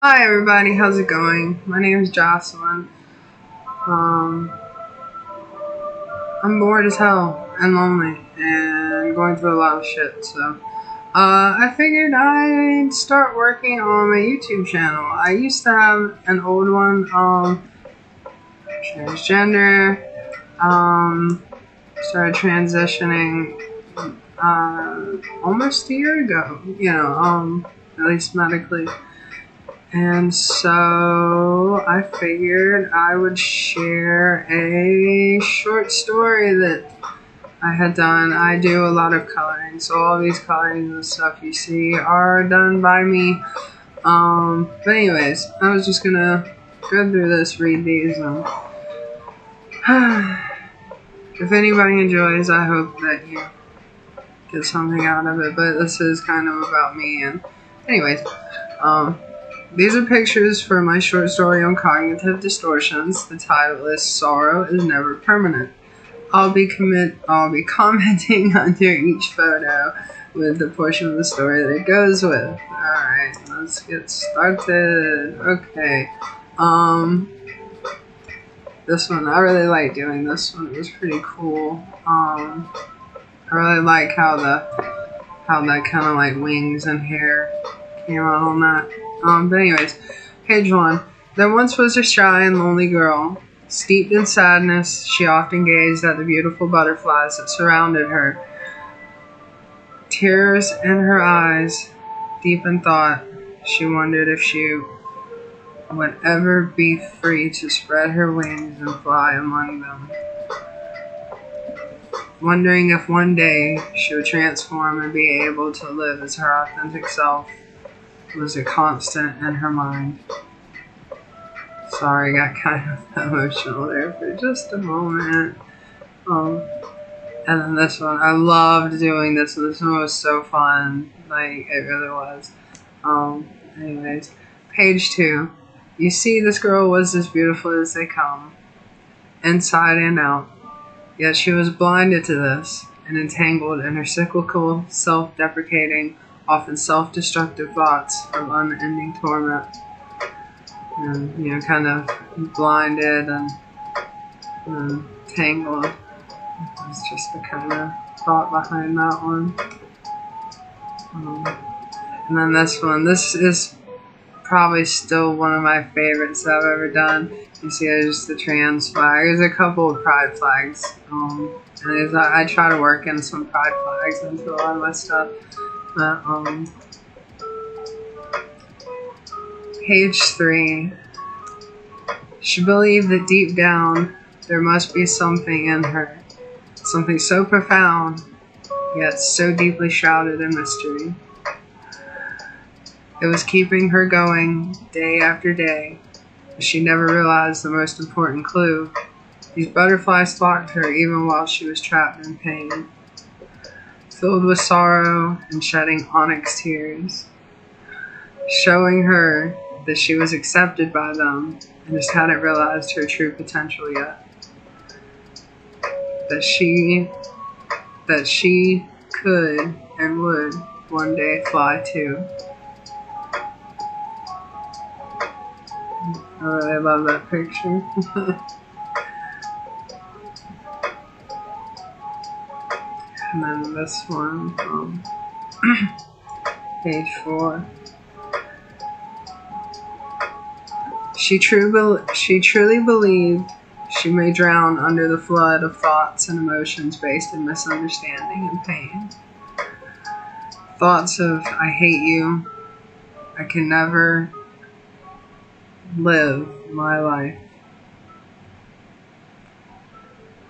Hi everybody, how's it going? My name is Jocelyn. Um, I'm bored as hell and lonely and going through a lot of shit, so I figured I'd start working on my YouTube channel. I used to have an old one, transgender, started transitioning almost a year ago, at least medically. And so I figured I would share a short story that I had done. I do a lot of coloring, so all these colorings and stuff you see are done by me. But anyways, I was just gonna go through this, read these, and if anybody enjoys, I hope that you get something out of it. But this is kind of about me, and anyways, these are pictures for my short story on cognitive distortions. The title is "Sorrow is Never Permanent." I'll be commenting under each photo with the portion of the story that it goes with. Alright, let's get started. Okay. This one, I really like doing this one. It was pretty cool. I really like how that kind of like wings and hair came out on that. But anyways, page 1. There once was a shy and lonely girl. Steeped in sadness, she often gazed at the beautiful butterflies that surrounded her. Tears in her eyes, deep in thought, she wondered if she would ever be free to spread her wings and fly among them. Wondering if one day she would transform and be able to live as her authentic self was a constant in her mind. Sorry, got kind of emotional there for just a moment. And then this one, I loved doing this. This one was so fun. Like, it really was. Anyways, page 2. You see, this girl was as beautiful as they come, inside and out. Yet she was blinded to this and entangled in her cyclical, self-deprecating, often self-destructive thoughts of unending torment. And, kind of blinded and tangled. That's just the kind of thought behind that one. And then this one. This is probably still one of my favorites that I've ever done. You see, there's the trans flag. There's a couple of pride flags. And I try to work in some pride flags into a lot of my stuff. But, page 3. She believed that deep down there must be something in her, something so profound, yet so deeply shrouded in mystery. It was keeping her going day after day, but she never realized the most important clue. These butterflies flocked her even while she was trapped in pain, filled with sorrow and shedding onyx tears, showing her that she was accepted by them and just hadn't realized her true potential yet. That she could and would one day fly too. I really love that picture. And then this one from page 4. She truly believed she may drown under the flood of thoughts and emotions based in misunderstanding and pain. Thoughts of, I hate you, I can never live my life,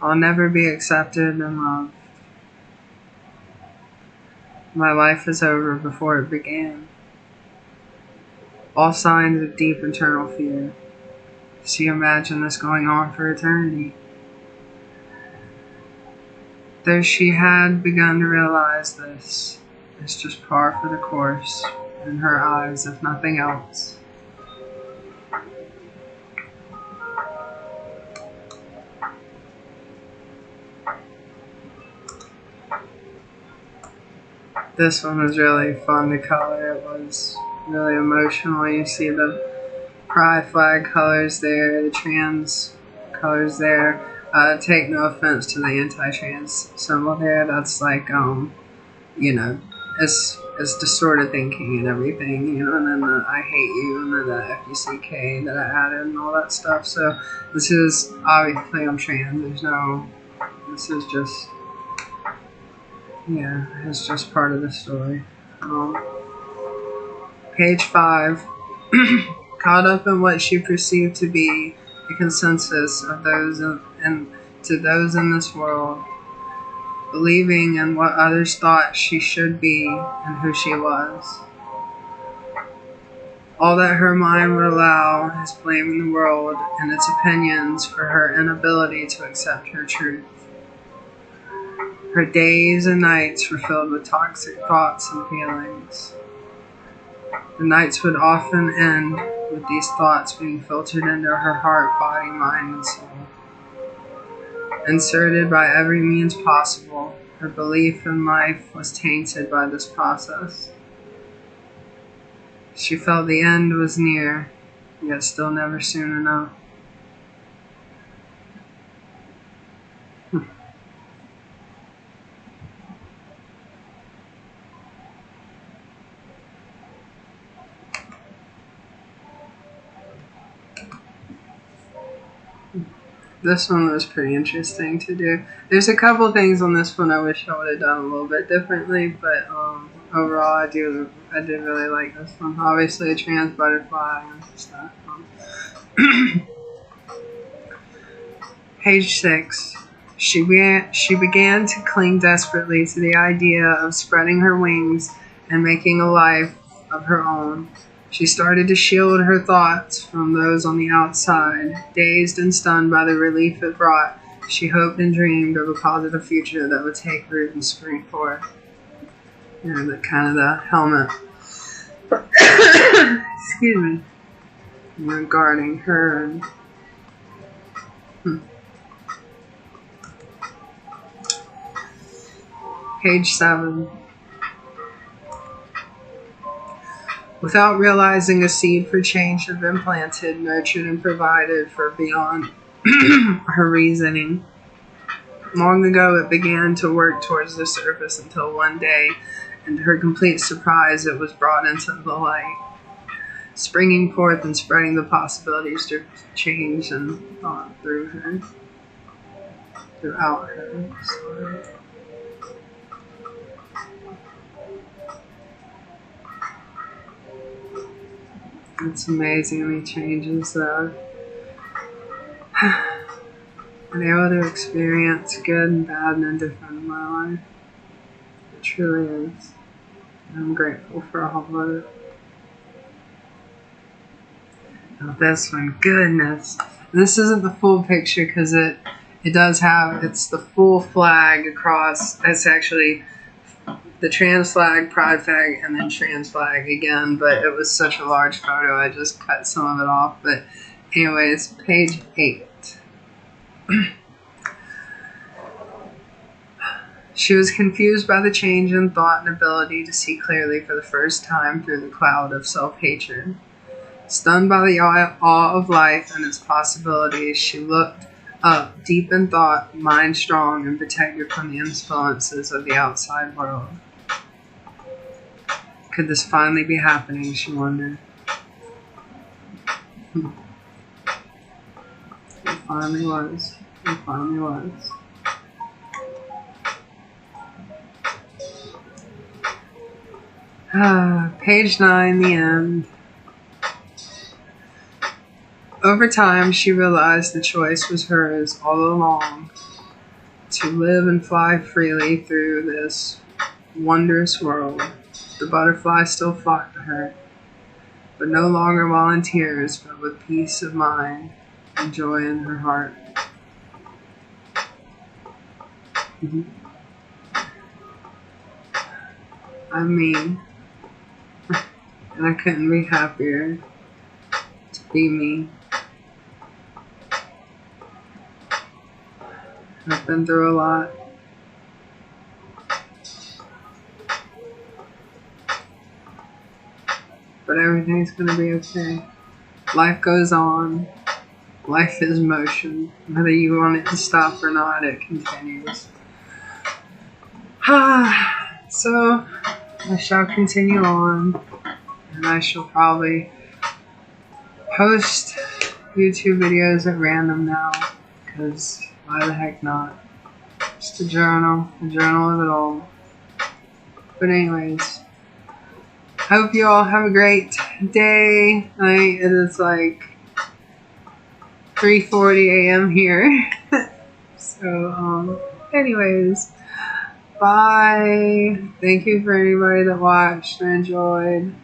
I'll never be accepted and loved, my life is over before it began. All signs of deep internal fear. She imagined this going on for eternity. Though she had begun to realize this, it's just par for the course in her eyes, if nothing else. This one was really fun to color. It was really emotional. You see the pride flag colors there, the trans colors there. Take no offense to the anti-trans symbol there. That's like, you know, it's distorted thinking and everything, you know, and then the I hate you and then the FUCK that I added and all that stuff. So this is, obviously I'm trans. This is just, yeah, it's just part of the story. Page 5. Caught up in what she perceived to be the consensus of those and to those in this world, believing in what others thought she should be and who she was. All that her mind would allow is blaming the world and its opinions for her inability to accept her truth. Her days and nights were filled with toxic thoughts and feelings. The nights would often end with these thoughts being filtered into her heart, body, mind, and soul. Inserted by every means possible, her belief in life was tainted by this process. She felt the end was near, yet still never soon enough. This one was pretty interesting to do. There's a couple things on this one I wish I would have done a little bit differently, but overall I did really like this one. Obviously a trans butterfly and stuff. Page 6. She began to cling desperately to the idea of spreading her wings and making a life of her own. She started to shield her thoughts from those on the outside. Dazed and stunned by the relief it brought, she hoped and dreamed of a positive future that would take root and spring forth. You know, the kind of the helmet. Excuse me. You know, guarding her and Page 7. Without realizing, a seed for change had been planted, nurtured, and provided for beyond her reasoning. Long ago, it began to work towards the surface until one day, and to her complete surprise, it was brought into the light, springing forth and spreading the possibilities to change and thought throughout her. Sorry. It's amazing the changes that I've been able to experience, good and bad and indifferent in my life. It truly is. And I'm grateful for all of it. Now this one, goodness. This isn't the full picture because it does have, it's the full flag across. It's actually the trans flag, pride flag, and then trans flag again, but it was such a large photo, I just cut some of it off. But anyways, page 8. She was confused by the change in thought and ability to see clearly for the first time through the cloud of self-hatred. Stunned by the awe of life and its possibilities, she looked up, deep in thought, mind strong, and protected from the influences of the outside world. Could this finally be happening, she wondered. It finally was. It finally was. Page 9, the end. Over time, she realized the choice was hers all along, to live and fly freely through this wondrous world. The butterfly still flocked to her, but no longer volunteers, but with peace of mind and joy in her heart. I'm me, and I couldn't be happier to be me. I've been through a lot. but everything's gonna be okay. Life goes on. Life is motion. Whether you want it to stop or not, it continues. So, I shall continue on, and I shall probably post YouTube videos at random now, because why the heck not? Just a journal of it all. But anyways, hope you all have a great day. It is like 3:40 a.m. here. So, anyways, bye. Thank you for anybody that watched and enjoyed.